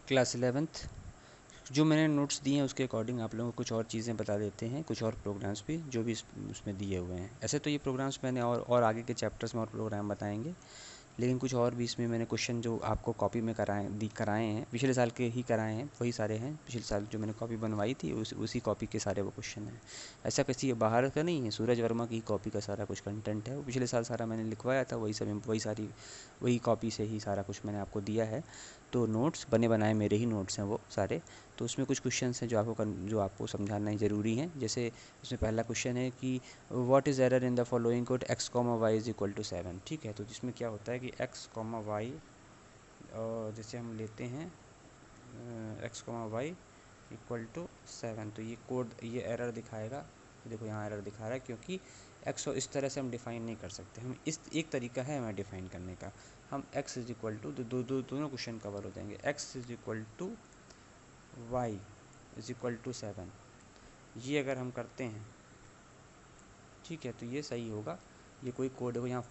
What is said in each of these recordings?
Class 11th जो मैंने notes दिए हैं उसके अकॉर्डिंग आप लोगों को कुछ और चीज़ें बता देते हैं, कुछ और प्रोग्राम्स भी जो भी उसमें दिए हुए हैं। ऐसे तो ये प्रोग्राम्स मैंने और आगे के चैप्टर्स में और प्रोग्राम बताएंगे, लेकिन कुछ और भी इसमें मैंने क्वेश्चन जो आपको कॉपी में कराए हैं, पिछले साल के ही कराए हैं, वही सारे हैं। पिछले साल जो मैंने कॉपी बनवाई थी उसी कॉपी के सारे वो क्वेश्चन हैं। ऐसा किसी बाहर का नहीं है, सूरज वर्मा की कॉपी का सारा कुछ कंटेंट है, वो पिछले साल सारा मैंने लिखवाया था, वही कॉपी से ही सारा कुछ मैंने आपको दिया है। तो नोट्स बने बनाए मेरे ही नोट्स हैं वो सारे। तो उसमें कुछ क्वेश्चन हैं जो आपको समझाना ज़रूरी है। जैसे इसमें पहला क्वेश्चन है कि what is error in the following code x, y is equal to 7। ठीक है, तो जिसमें क्या होता है कि x, y, और जैसे हम लेते हैं x, y इक्वल टू 7, तो ये कोड ये एरर दिखाएगा। देखो यहाँ एरर दिखा रहा है क्योंकि x इस तरह से हम डिफ़ाइन नहीं कर सकते। हम इस एक तरीका है हमें डिफ़ाइन करने का। हम x इज इक्वल टू दोनों क्वेश्चन कवर हो जाएंगे। x is equal to y is equal to 7, ये अगर हम करते हैं, ठीक है, तो ये सही होगा। ये कोई कोड है यहाँ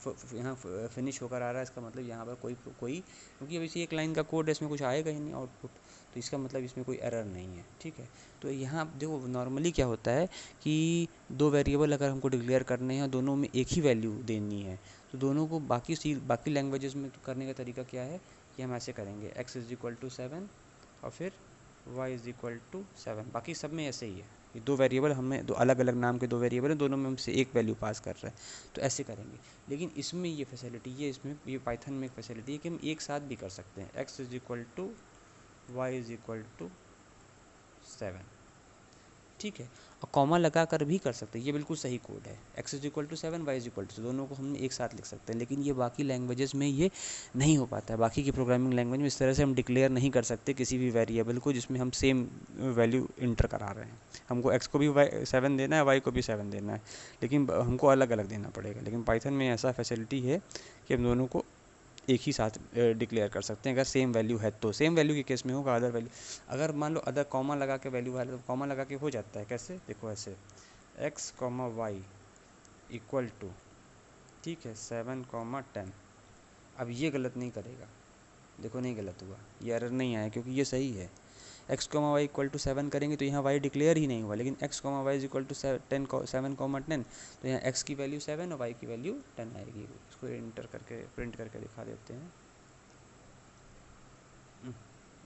फिनिश होकर आ रहा है, इसका मतलब यहाँ पर कोई क्योंकि अब इसी एक लाइन का कोड है, इसमें कुछ आएगा ही नहीं आउटपुट, तो इसका मतलब इसमें कोई एरर नहीं है। ठीक है, तो यहाँ देखो नॉर्मली क्या होता है कि दो वेरिएबल अगर हमको डिक्लेयर करने हैं, दोनों में एक ही वैल्यू देनी है, तो दोनों को बाकी लैंग्वेजेस में करने का तरीका क्या है कि हम ऐसे करेंगे, x इज इक्वल टू 7 और फिर y इज इक्वल टू 7। बाकी सब में ऐसे ही है, ये दो वेरिएबल हमें दो अलग अलग नाम के दो वेरिएबल हैं, दोनों में हमसे एक वैल्यू पास कर रहे हैं, तो ऐसे करेंगे। लेकिन इसमें ये फैसिलिटी इसमें ये पाइथन में एक फैसिलिटी है कि हम एक साथ भी कर सकते हैं, x is equal to Y is equal to 7। ठीक है, और कॉमा लगा कर भी कर सकते हैं, ये बिल्कुल सही कोड है। x is equal to 7, Y is equal to, दोनों को हम एक साथ लिख सकते हैं, लेकिन ये बाकी लैंग्वेजेस में ये नहीं हो पाता है। बाकी की प्रोग्रामिंग लैंग्वेज में इस तरह से हम डिक्लेयर नहीं कर सकते किसी भी वेरिएबल को जिसमें हम सेम वैल्यू इंटर करा रहे हैं। हमको x को भी 7 देना है, y को भी 7 देना है, लेकिन हमको अलग अलग देना पड़ेगा। लेकिन पाइथन में ऐसा फैसिलिटी है कि हम दोनों को एक ही साथ डिक्लेयर कर सकते हैं अगर सेम वैल्यू है तो। सेम वैल्यू के केस में होगा, अदर वैल्यू अगर मान लो अदर कॉमा लगा के वैल्यू है तो कॉमा लगा के हो जाता है। कैसे, देखो ऐसे x, y इक्वल टू, ठीक है, 7, 10। अब ये गलत नहीं करेगा, देखो नहीं गलत हुआ, ये एरर नहीं आया क्योंकि ये सही है। x, y इक्वल टू 7 करेंगे तो यहाँ y डिक्लेयर ही नहीं हुआ, लेकिन x, y is equal to 7, 10, तो यहाँ x की वैल्यू 7 और y की वैल्यू 10 आएगी। इसको प्रिंट करके दिखा देते हैं।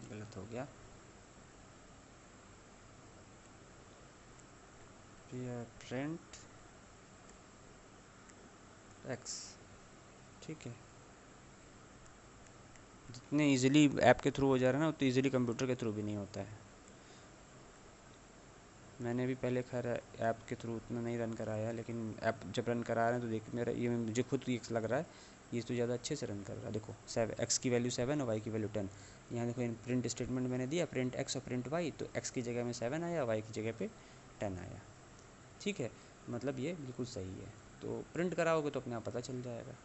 गलत हो गया, प्रिंट x। ठीक है, जितने इजीली ऐप के थ्रू हो जा रहा है ना उतने इजीली कंप्यूटर के थ्रू भी नहीं होता है। मैंने भी पहले खैर ऐप के थ्रू उतना नहीं रन कराया, लेकिन ऐप जब रन करा रहे हैं तो देख मेरा ये मुझे खुद ये लग रहा है ये तो ज़्यादा अच्छे से रन कर रहा है। देखो x की वैल्यू 7 और y की वैल्यू 10। यहाँ देखो इन प्रिंट स्टेटमेंट मैंने दिया, प्रिंट x और प्रिंट y, तो x की जगह में 7 आया, y की जगह पे 10 आया। ठीक है, मतलब ये बिल्कुल सही है। तो प्रिंट कराओगे तो अपने आप पता चल जाएगा।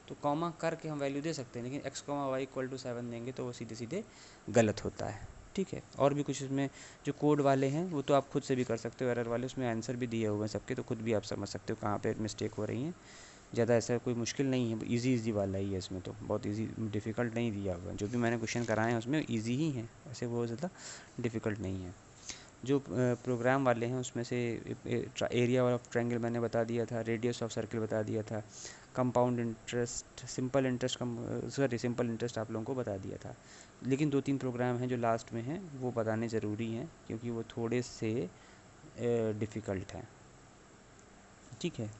तो कॉमा करके हम वैल्यू दे सकते हैं, लेकिन x, y इक्वल टू 7 देंगे तो वो सीधे सीधे गलत होता है। ठीक है, और भी कुछ इसमें जो कोड वाले हैं वो तो आप खुद से भी कर सकते हो, एरर वाले उसमें आंसर भी दिए हुए हैं सबके, तो खुद भी आप समझ सकते हो कहाँ पे मिस्टेक हो रही है। ज़्यादा ऐसा कोई मुश्किल नहीं है, इजी वाला ही है इसमें, तो बहुत इजी डिफ़िकल्ट नहीं दिया हुआ है। जो भी मैंने क्वेश्चन कराए हैं उसमें इजी ही हैं, ऐसे बहुत ज़्यादा डिफ़िकल्ट नहीं है। जो प्रोग्राम वाले हैं उसमें से एरिया ऑफ ट्रायंगल मैंने बता दिया था, रेडियस ऑफ सर्कल बता दिया था, कंपाउंड इंटरेस्ट, सिंपल इंटरेस्ट आप लोगों को बता दिया था। लेकिन 2-3 प्रोग्राम हैं जो लास्ट में हैं वो बताने ज़रूरी हैं क्योंकि वो थोड़े से डिफ़िकल्ट हैं। ठीक है,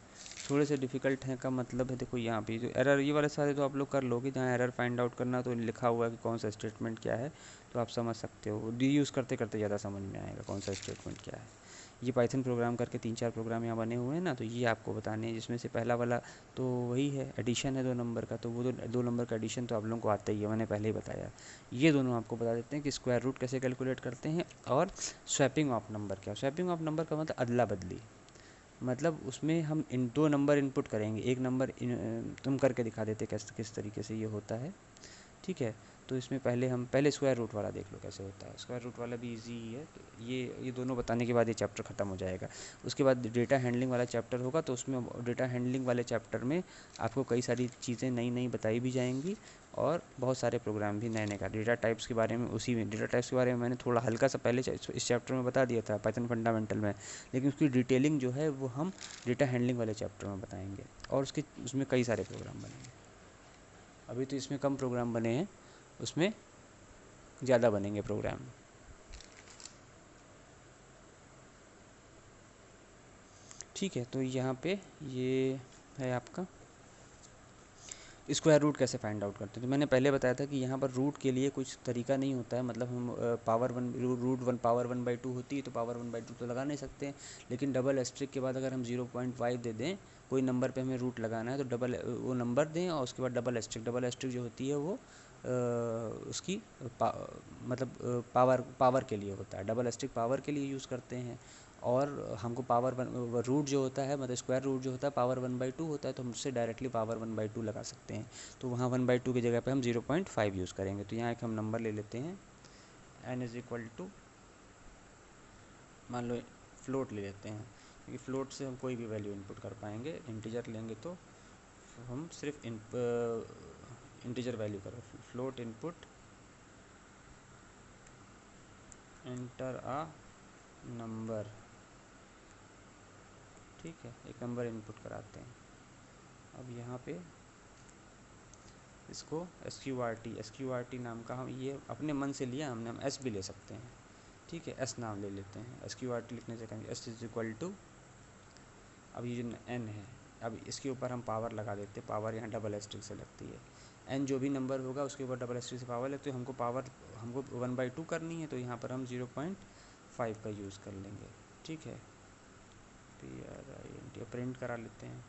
थोड़े से डिफ़िकल्ट हैं का मतलब है, देखो यहाँ पे जो एरर ये वाले सारे तो आप लोग कर लोगे, जहाँ एरर फाइंड आउट करना तो लिखा हुआ है कि कौन सा स्टेटमेंट क्या है, तो आप समझ सकते हो। यूज़ करते करते ज़्यादा समझ में आएगा कौन सा स्टेटमेंट क्या है। ये पाइथन प्रोग्राम करके 3-4 प्रोग्राम यहाँ बने हुए हैं ना, तो ये आपको बताने हैं, जिसमें से पहला वाला तो वही है, एडिशन है 2 नंबर का, तो वो 2 नंबर का एडिशन तो आप लोगों को आता ही है, मैंने पहले ही बताया। ये दोनों आपको बता देते हैं कि स्क्वायर रूट कैसे कैलकुलेट करते हैं, और स्वैपिंग ऑफ नंबर क्या। स्वैपिंग ऑफ नंबर का मतलब अदला बदली, मतलब उसमें हम इन 2 नंबर इनपुट करेंगे, एक नंबर तुम करके दिखा देते किस तरीके से ये होता है। ठीक है, तो इसमें पहले स्क्वायर रूट वाला देख लो कैसे होता है। स्क्वायर रूट वाला भी इजी ही है, तो ये दोनों बताने के बाद ये चैप्टर ख़त्म हो जाएगा। उसके बाद डेटा हैंडलिंग वाला चैप्टर होगा, तो उसमें डेटा हैंडलिंग वाले चैप्टर में आपको कई सारी चीज़ें नई नई बताई भी जाएंगी, और बहुत सारे प्रोग्राम भी नए नए का। डेटा टाइप्स के बारे में, उसी में डेटा टाइप्स के बारे में मैंने थोड़ा हल्का सा पहले इस चैप्टर में बता दिया था पाइथन फंडामेंटल में, लेकिन उसकी डिटेलिंग जो है वो हम डेटा हैंडलिंग वाले चैप्टर में बताएंगे, और उसमें कई सारे प्रोग्राम बनेंगे। अभी तो इसमें कम प्रोग्राम बने हैं, उसमें ज़्यादा बनेंगे प्रोग्राम। ठीक है, तो यहाँ पे ये है आपका स्क्वायर रूट कैसे फाइंड आउट करते हैं। तो मैंने पहले बताया था कि यहाँ पर रूट के लिए कुछ तरीका नहीं होता है, मतलब हम power one root one power 1/2 होती है तो पावर 1/2 तो लगा नहीं सकते हैं, लेकिन डबल एस्ट्रिक के बाद अगर हम 0.5 दे दें, कोई नंबर पे हमें रूट लगाना है तो डबल वो नंबर दें और उसके बाद डबल एस्ट्रिक जो होती है वो उसकी मतलब पावर के लिए होता है। डबल एस्ट्रिक पावर के लिए यूज़ करते हैं, और हमको पावर रूट जो होता है, मतलब स्क्वायर रूट जो होता है पावर 1/2 होता है, तो हम उससे डायरेक्टली पावर 1/2 लगा सकते हैं। तो वहाँ 1/2 की जगह पे हम 0.5 यूज़ करेंगे। तो यहाँ एक हम नंबर ले लेते हैं, n मान लो फ्लोट ले लेते हैं, क्योंकि फ्लोट से हम कोई भी वैल्यू इनपुट कर पाएंगे। इंटीजर लेंगे तो हम सिर्फ इंटीजर वैल्यू करें। फ्लोट इनपुट एंटर आ नंबर, ठीक है, एक नंबर इनपुट कराते हैं। अब यहाँ पे इसको SQRT नाम का, हम ये अपने मन से लिया हमने, हम S भी ले सकते हैं, ठीक है, S नाम ले लेते हैं। SQRT लिखने से कहेंगे S इज इक्वल टू, अब ये जो N है, अब इसके ऊपर हम पावर लगा देते हैं। पावर यहाँ डबल एस्ट्रिक से लगती है, N जो भी नंबर होगा उसके ऊपर डबल एस्ट्रिक से पावर लगती है। हमको 1/2 करनी है, तो यहाँ पर हम 0.5 का यूज़ कर लेंगे, ठीक है। प्रिंट करा लेते हैं।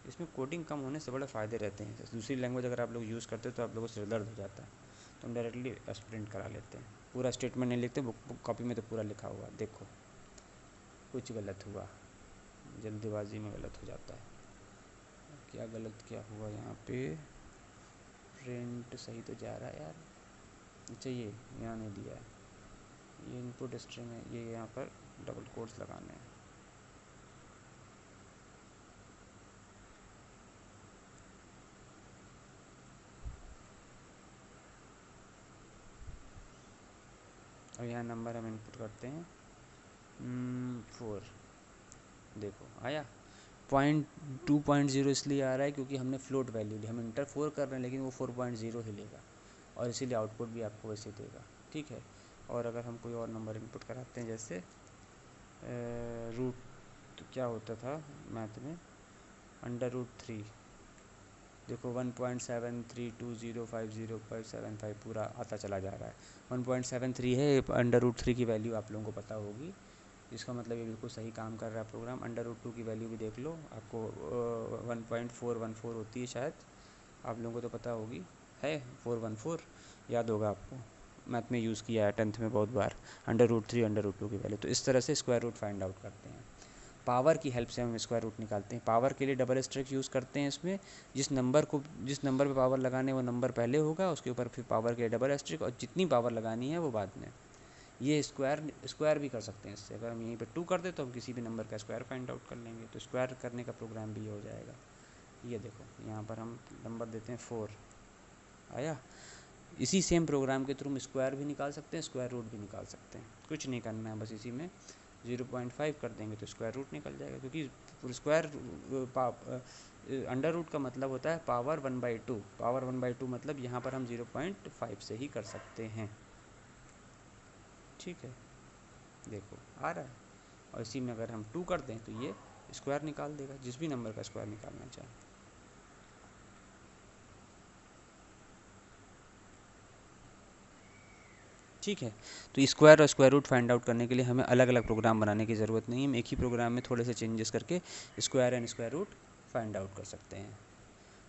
इसमें कोडिंग कम होने से बड़े फ़ायदे रहते हैं। दूसरी लैंग्वेज अगर आप लोग यूज़ करते हो तो आप लोगों को सिर दर्द हो जाता है, तो हम डायरेक्टली एस प्रिंट करा लेते हैं। पूरा स्टेटमेंट नहीं लिखते, बुक कॉपी में तो पूरा लिखा हुआ। देखो कुछ गलत हुआ, जल्दीबाजी में गलत हो जाता है। क्या गलत क्या हुआ यहाँ पे, प्रिंट सही तो जा रहा है यार। अच्छा, ये यहाँ नहीं दिया है, ये इनपुट स्ट्रिंग है, ये यहाँ पर डबल कोट्स लगाने हैं। और यहाँ नंबर हम इनपुट करते हैं 4। देखो आया 2.0 इसलिए आ रहा है क्योंकि हमने फ्लोट वैल्यू ली। हम इंटर 4 कर रहे हैं लेकिन वो 4.0 ही लेगा, और इसीलिए आउटपुट भी आपको वैसे देगा, ठीक है। और अगर हम कोई और नंबर इनपुट कराते हैं, जैसे रूट, तो क्या होता था मैथ में, √3, देखो 1.732050.75 पूरा आता चला जा रहा है। 1.73 है, √3 की वैल्यू आप लोगों को पता होगी, इसका मतलब ये बिल्कुल सही काम कर रहा है प्रोग्राम। √2 की वैल्यू भी देख लो, आपको 1.414 होती है शायद, आप लोगों को तो पता होगी, है 414 याद होगा आपको, मैथ में यूज़ किया है 10th में बहुत बार। √3 √2 की वैल्यू, तो इस तरह से स्क्वायर रूट फाइंड आउट करते हैं। पावर की हेल्प से हम स्क्वायर रूट निकालते हैं। पावर के लिए डबल एस्ट्रिक यूज़ करते हैं। इसमें जिस नंबर पे पावर लगाने वो नंबर पहले होगा, उसके ऊपर फिर पावर के डबल एस्ट्रिक, और जितनी पावर लगानी है वो बाद में। ये स्क्वायर भी कर सकते हैं इससे। अगर हम यहीं पे 2 कर दे तो हम किसी भी नंबर का स्क्वायर फाइंड आउट कर लेंगे, तो स्क्वायर करने का प्रोग्राम भी हो जाएगा। ये देखो यहाँ पर हम नंबर देते हैं 4, आया। इसी सेम प्रोग्राम के थ्रू हम स्क्वायर भी निकाल सकते हैं, स्क्वायर रूट भी निकाल सकते हैं। कुछ नहीं करना है, बस इसी में 0.5 कर देंगे तो स्क्वायर रूट निकल जाएगा, क्योंकि स्क्वायर अंडर रूट का मतलब होता है पावर 1/2। पावर 1/2 मतलब यहाँ पर हम 0.5 से ही कर सकते हैं, ठीक है। देखो आ रहा है, और इसी में अगर हम 2 कर दें तो ये स्क्वायर निकाल देगा, जिस भी नंबर का स्क्वायर निकालना चाहें। ठीक है, तो स्क्वायर और स्क्वायर रूट फाइंड आउट करने के लिए हमें अलग अलग प्रोग्राम बनाने की ज़रूरत नहीं है। हम एक ही प्रोग्राम में थोड़े से चेंजेस करके square and square root find out कर सकते हैं,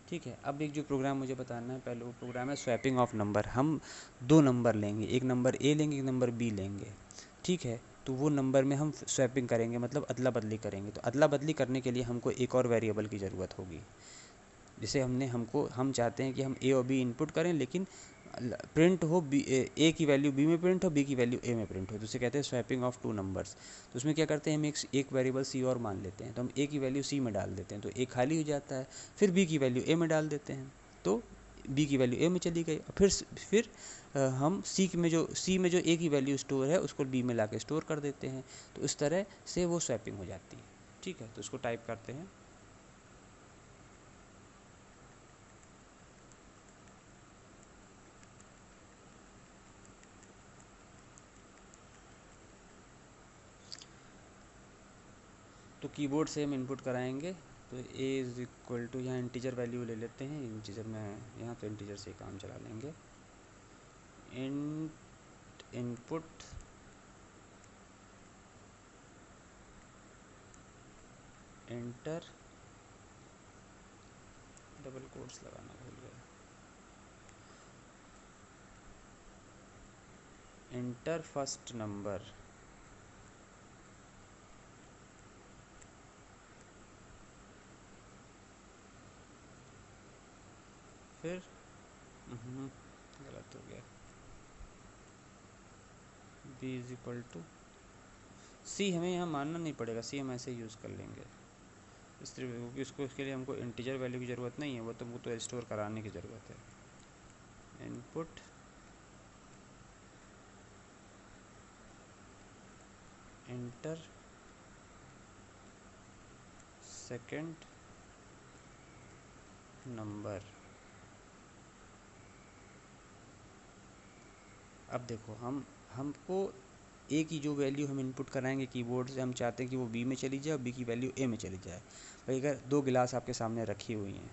ठीक है। अब एक जो प्रोग्राम मुझे बताना है, पहले वो प्रोग्राम है स्वैपिंग ऑफ नंबर। हम 2 नंबर लेंगे, एक नंबर ए लेंगे, एक नंबर बी लेंगे, ठीक है। तो वो नंबर में हम स्वैपिंग करेंगे, मतलब अदला बदली करेंगे। तो अदला बदली करने के लिए हमको एक और वेरिएबल की ज़रूरत होगी। जैसे हम चाहते हैं कि हम ए और बी इनपुट करें, लेकिन प्रिंट हो ए की वैल्यू बी में प्रिंट हो, बी की वैल्यू ए में प्रिंट हो, तो उसे कहते हैं स्वैपिंग ऑफ 2 नंबर्स। तो उसमें क्या करते हैं, हम एक वेरिएबल सी और मान लेते हैं। तो हम ए की वैल्यू सी में डाल देते हैं, तो ए खाली हो जाता है। फिर बी की वैल्यू ए में डाल देते हैं, तो बी की वैल्यू ए में चली गई। फिर हम सी में जो ए की वैल्यू स्टोर है उसको बी में ला के स्टोर कर देते हैं। तो इस तरह से वो स्वैपिंग हो जाती है। ठीक है, तो उसको टाइप करते हैं। तो कीबोर्ड से हम इनपुट कराएंगे। तो ए इज़ इक्वल टू, यहाँ इंटीजर वैल्यू ले लेते हैं। इंटीजर में यहाँ तो इंटीजर से काम चला लेंगे। इनपुट एंटर, डबल कोट्स लगाना भूल गया, एंटर फर्स्ट नंबर। फिर गलत हो गया, b इज इक्वल टू सी। हमें यहाँ मानना नहीं पड़ेगा, सी हम ऐसे यूज़ कर लेंगे इस तरह, क्योंकि इसके लिए हमको इंटीजर वैल्यू की ज़रूरत नहीं है, वो तो स्टोर कराने की ज़रूरत है। Input enter second number. अब देखो हमको ए की जो वैल्यू हम इनपुट कराएंगे कीबोर्ड से, हम चाहते हैं कि वो बी में चली जाए और बी की वैल्यू ए में चली जाए। भाई अगर दो गिलास आपके सामने रखी हुई हैं,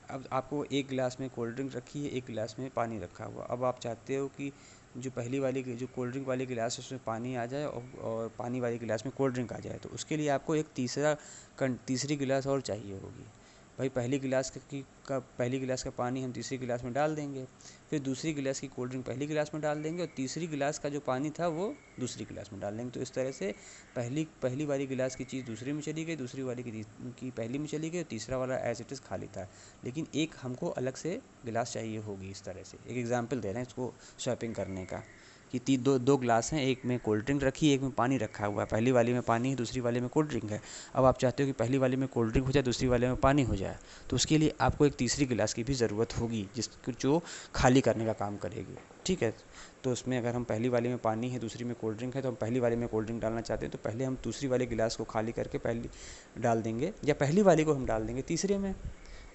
अब आपको एक गिलास में कोल्ड ड्रिंक रखी है, एक गिलास में पानी रखा हुआ। अब आप चाहते हो कि जो पहली वाली जो कोल्ड ड्रिंक वाली गिलास है उसमें पानी आ जाए और पानी वाली गिलास में कोल्ड ड्रिंक आ जाए। तो उसके लिए आपको एक तीसरी गिलास और चाहिए होगी। भाई पहली गिलास का पानी हम तीसरी गिलास में डाल देंगे, फिर दूसरी गिलास की कोल्ड ड्रिंक पहली गिलास में डाल देंगे और तीसरी गिलास का जो पानी था वो दूसरी गिलास में डाल देंगे। तो इस तरह से पहली वाली गिलास की चीज़ दूसरी में चली गई, दूसरी वाली की पहली में चली गई और तीसरा वाला एज इट इज़ खाली था। लेकिन एक हमको अलग से गिलास चाहिए होगी। इस तरह से एक एग्जाम्पल दे रहे हैं इसको स्वैपिंग करने का, कि दो गिलास हैं, एक में कोल्ड ड्रिंक रखी है, एक में पानी रखा हुआ है। पहली वाली में पानी है, दूसरी वाली में कोल्ड ड्रिंक है। अब आप चाहते हो कि पहली वाली में कोल्ड ड्रिंक हो जाए, दूसरी वाले में पानी हो जाए। तो उसके लिए आपको एक तीसरी गिलास की भी ज़रूरत होगी जो खाली करने का काम करेगी। ठीक है, तो उसमें अगर हम पहली वाली में पानी है, दूसरी में कोल्ड ड्रिंक है, तो हम पहली वाली में कोल्ड ड्रिंक डालना चाहते हैं तो पहले हम दूसरी वाले गिलास को खाली करके पहली डाल देंगे, या पहली वाली को हम डाल देंगे तीसरे में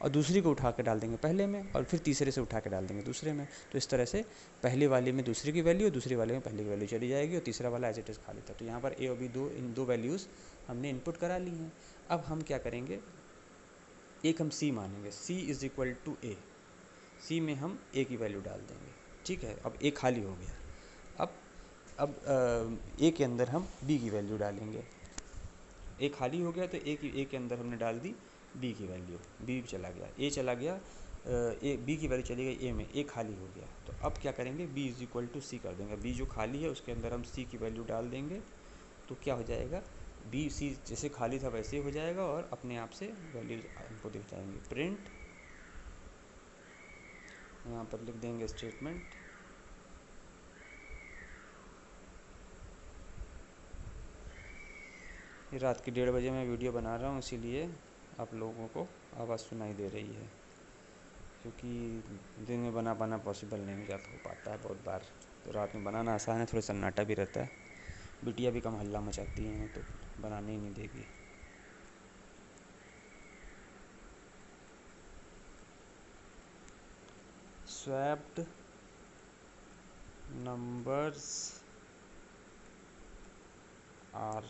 और दूसरी को उठा के डाल देंगे पहले में, और फिर तीसरे से उठा के डाल देंगे दूसरे में। तो इस तरह से पहली वाली में दूसरी की वैल्यू और दूसरी वाले में पहली की वैल्यू चली जाएगी और तीसरा वाला एज इट इज़ खाली था। तो यहाँ पर ए और बी इन दो वैल्यूज़ हमने इनपुट करा ली हैं। अब हम क्या करेंगे, एक हम सी मानेंगे, सी इज़ इक्वल टू ए। सी में हम ए की वैल्यू डाल देंगे। ठीक है, अब ए खाली हो गया। अब ए के अंदर हम बी की वैल्यू डालेंगे। ए खाली हो गया तो ए के अंदर हमने डाल दी बी की वैल्यू, बी चला गया, ए चला गया, ए बी की वैल्यू चली गई ए में, ए खाली हो गया। तो अब क्या करेंगे, बी इज़ इक्वल टू सी कर देंगे। बी जो खाली है उसके अंदर हम सी की वैल्यू डाल देंगे। तो क्या हो जाएगा, बी सी जैसे खाली था वैसे ही हो जाएगा और अपने आप से वैल्यूज हमको दिख जाएंगे। प्रिंट, यहाँ पर लिख देंगे स्टेटमेंट, ये रात के 1:30 बजे मैं वीडियो बना रहा हूँ, इसीलिए आप लोगों को आवाज़ सुनाई दे रही है, क्योंकि दिन में बना पाना पॉसिबल नहीं हो पाता है बहुत बार। तो रात में बनाना आसान है, थोड़ा सन्नाटा भी रहता है, बिटिया भी कम हल्ला मचाती हैं तो बनाने ही नहीं देगी। स्वैप्ड नंबर्स आर,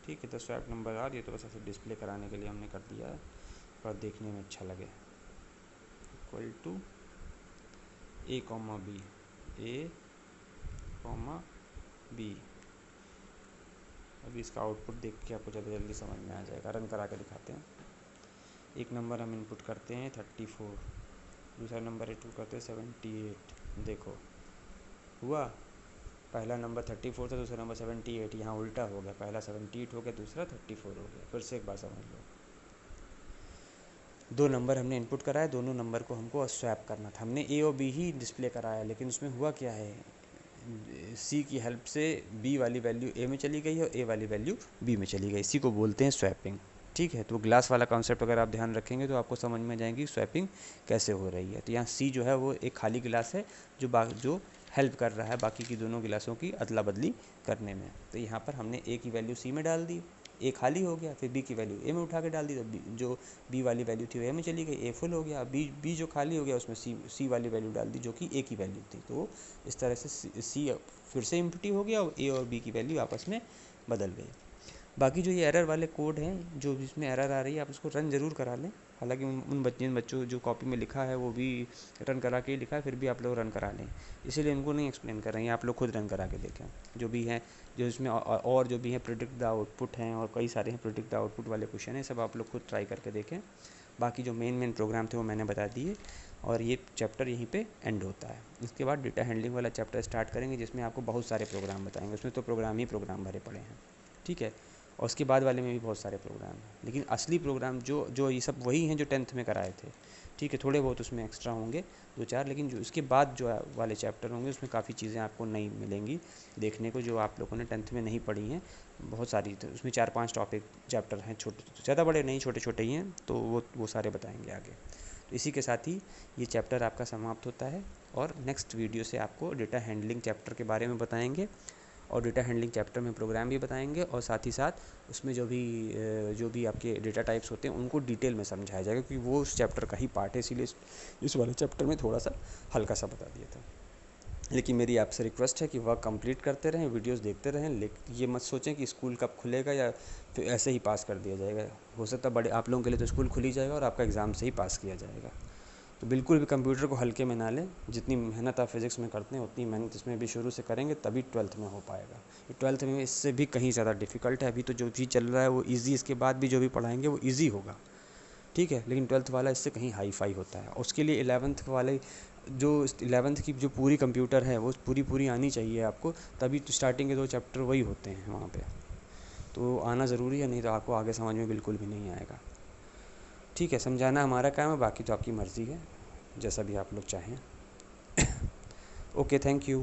ठीक है, तो स्वैप नंबर आर, ये तो बस ऐसे डिस्प्ले कराने के लिए हमने कर दिया है और देखने में अच्छा लगे। Equal to A comma B, A comma B. अभी इसका आउटपुट देख के आपको ज़्यादा जल्दी समझ में आ जाएगा। रन करा के दिखाते हैं। एक नंबर हम इनपुट करते हैं 34, दूसरा नंबर इनपुट करते हैं 78। देखो हुआ, पहला नंबर 34 था, दूसरा नंबर 78, यहाँ उल्टा हो गया, पहला 78 हो गया, दूसरा 34 हो गया। फिर से एक बार समझ लो, दो नंबर हमने इनपुट कराया, दोनों नंबर को हमको स्वैप करना था। हमने ए और बी ही डिस्प्ले कराया, लेकिन उसमें हुआ क्या है, सी की हेल्प से बी वाली वैल्यू ए में चली गई और ए वाली वैल्यू बी में चली गई। इसी को बोलते हैं स्वैपिंग। ठीक है। तो ग्लास वाला कॉन्सेप्ट अगर आप ध्यान रखेंगे तो आपको समझ में जाएंगी स्वैपिंग कैसे हो रही है। तो यहाँ सी जो है वो एक खाली गिलास है जो हेल्प कर रहा है बाकी की दोनों गिलासों की अदला बदली करने में। तो यहाँ पर हमने ए की वैल्यू सी में डाल दी, ए खाली हो गया, फिर बी की वैल्यू ए में उठा के डाल दी, तो जो बी वाली वैल्यू थी वो ए में चली गई, ए फुल हो गया। बी जो खाली हो गया उसमें सी वाली वैल्यू डाल दी जो कि ए की वैल्यू थी। तो इस तरह से सी फिर से एम्प्टी हो गया और ए और बी की वैल्यू आपस में बदल गई। बाकी जो ये एरर वाले कोड हैं, जो इसमें एरर आ रही है, आप उसको रन ज़रूर करा लें। हालांकि उन बच्चों जो कॉपी में लिखा है वो भी रन करा के लिखा है, फिर भी आप लोग रन करा लें, इसीलिए इनको नहीं एक्सप्लेन कर रहे हैं, आप लोग खुद रन करा के देखें। जो भी हैं, जो इसमें और जो भी हैं प्रिडिक्ट द आउटपुट हैं और कई सारे हैं प्रिडिक्ट द आउटपुट वाले क्वेश्चन हैं, सब आप लोग खुद ट्राई करके देखें। बाकी जो मेन प्रोग्राम थे वो मैंने बता दिए और ये चैप्टर यहीं पे एंड होता है। इसके बाद डेटा हैंडलिंग वाला चैप्टर स्टार्ट करेंगे जिसमें आपको बहुत सारे प्रोग्राम बताएंगे। उसमें तो प्रोग्राम ही प्रोग्राम भरे पड़े हैं, ठीक है। और उसके बाद वाले में भी बहुत सारे प्रोग्राम हैं, लेकिन असली प्रोग्राम जो ये सब वही हैं जो 10th में कराए थे, ठीक है। थोड़े बहुत उसमें एक्स्ट्रा होंगे 2-4, लेकिन जो इसके बाद जो वाले चैप्टर होंगे उसमें काफ़ी चीज़ें आपको नई मिलेंगी देखने को, जो आप लोगों ने 10th में नहीं पढ़ी हैं। बहुत सारी, तो उसमें 4-5 टॉपिक चैप्टर हैं, छोटे, ज़्यादा बड़े नहीं, छोटे छोटे ही हैं, तो वो सारे बताएंगे आगे। तो इसी के साथ ही ये चैप्टर आपका समाप्त होता है और नेक्स्ट वीडियो से आपको डेटा हैंडलिंग चैप्टर के बारे में बताएंगे और डेटा हैंडलिंग चैप्टर में प्रोग्राम भी बताएंगे और साथ ही साथ उसमें जो भी आपके डेटा टाइप्स होते हैं उनको डिटेल में समझाया जाएगा, क्योंकि वो उस चैप्टर का ही पार्ट है, इसीलिए इस वाले चैप्टर में थोड़ा सा हल्का सा बता दिया था। लेकिन मेरी आपसे रिक्वेस्ट है कि वर्क कंप्लीट करते रहें, वीडियोस देखते रहें, लेकिन ये मत सोचें कि स्कूल कब खुलेगा या फिर ऐसे ही पास कर दिया जाएगा। हो सकता है बड़े आप लोगों के लिए तो स्कूल खुल ही जाएगा और आपका एग्ज़ाम से ही पास किया जाएगा। तो बिल्कुल भी कंप्यूटर को हल्के में ना लें, जितनी मेहनत आप फिज़िक्स में करते हैं उतनी मेहनत इसमें भी शुरू से करेंगे तभी 12th में हो पाएगा। 12th में इससे भी कहीं ज़्यादा डिफ़िकल्ट है। अभी तो जो भी चल रहा है वो ईज़ी, इसके बाद भी जो भी पढ़ाएंगे वो ईज़ी होगा, ठीक है। लेकिन 12th वाला इससे कहीं हाई फाई होता है और उसके लिए 11th वाले जो 11th की जो पूरी कंप्यूटर है वो पूरी आनी चाहिए आपको, तभी तो स्टार्टिंग के 2 चैप्टर वही होते हैं वहाँ पे। तो आना ज़रूरी है, नहीं तो आपको आगे समझ में बिल्कुल भी नहीं आएगा, ठीक है। समझाना हमारा काम है, बाकी तो आपकी मर्ज़ी है, जैसा भी आप लोग चाहें। Okay, thank you.